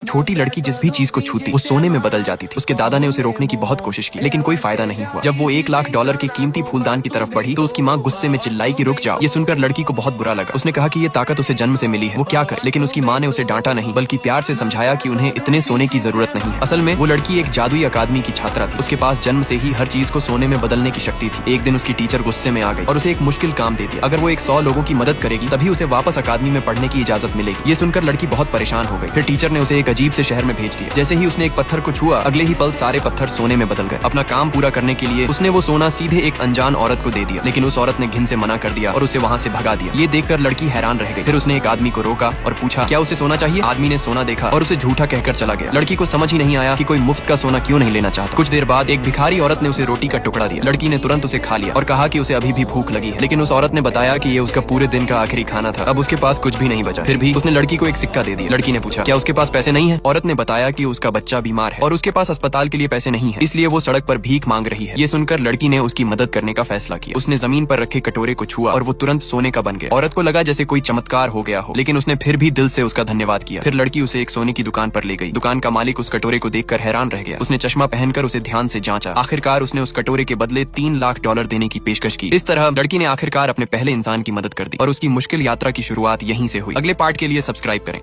छोटी लड़की जिस भी चीज को छूती वो सोने में बदल जाती थी। उसके दादा ने उसे रोकने की बहुत कोशिश की लेकिन कोई फायदा नहीं हुआ। जब वो $1 लाख के कीमती फूलदान की तरफ बढ़ी तो उसकी माँ गुस्से में चिल्लाई कि रुक जाओ। ये सुनकर लड़की को बहुत बुरा लगा। उसने कहा कि ये ताकत उसे जन्म से मिली है, वो क्या करे। लेकिन उसकी माँ ने उसे डांटा नहीं बल्कि प्यार से समझाया कि उन्हें इतने सोने की जरूरत नहीं है। असल में वो लड़की एक जादुई अकादमी की छात्रा थी। उसके पास जन्म से ही हर चीज को सोने में बदलने की शक्ति थी। एक दिन उसकी टीचर गुस्से में आ गई और उसे एक मुश्किल काम दे दिया। अगर वो 100 लोगों की मदद करेगी तभी उसे वापस अकादमी में पढ़ने की इजाजत मिलेगी। ये सुनकर लड़की बहुत परेशान हो गई। फिर टीचर ने उसे एक अजीब से शहर में भेज दिया। जैसे ही उसने एक पत्थर को छुआ अगले ही पल सारे पत्थर सोने में बदल गए। अपना काम पूरा करने के लिए उसने वो सोना सीधे एक अनजान औरत को दे दिया लेकिन उस औरत ने घिन से मना कर दिया और उसे वहाँ से भगा दिया। ये देखकर लड़की हैरान रह गई। फिर उसने एक आदमी को रोका और पूछा क्या उसे सोना चाहिए। आदमी ने सोना देखा और उसे झूठा कहकर चला गया। लड़की को समझ ही नहीं आया कि कोई मुफ्त का सोना क्यों नहीं लेना चाहता। कुछ देर बाद एक भिखारी औरत ने उसे रोटी का टुकड़ा दिया। लड़की ने तुरंत उसे खा लिया और कहा कि उसे अभी भी भूख लगी है। लेकिन उस औरत ने बताया कि ये उसका पूरे दिन का आखिरी खाना था। अब उसके पास कुछ भी नहीं बचा। फिर भी उसने लड़की को एक सिक्का दे दिया। लड़की ने पूछा क्या उसके पास पैसे नहीं है। औरत ने बताया कि उसका बच्चा बीमार है और उसके पास अस्पताल के लिए पैसे नहीं है, इसलिए वो सड़क पर भीख मांग रही है। ये सुनकर लड़की ने उसकी मदद करने का फैसला किया। उसने जमीन पर रखे कटोरे को छुआ और वो तुरंत सोने का बन गया। औरत को लगा जैसे कोई चमत्कार हो गया हो, लेकिन उसने फिर भी दिल से उसका धन्यवाद किया। फिर लड़की उसे एक सोने की दुकान पर ले गई। दुकान का मालिक उस कटोरे को देखकर हैरान रह गया। उसने चश्मा पहनकर उसे ध्यान से जांचा। आखिरकार उसने उस कटोरे के बदले $3 लाख देने की पेशकश की। इस तरह लड़की ने आखिरकार अपने पहले इंसान की मदद कर दी और उसकी मुश्किल यात्रा की शुरुआत यहीं से हुई। अगले पार्ट के लिए सब्सक्राइब करें।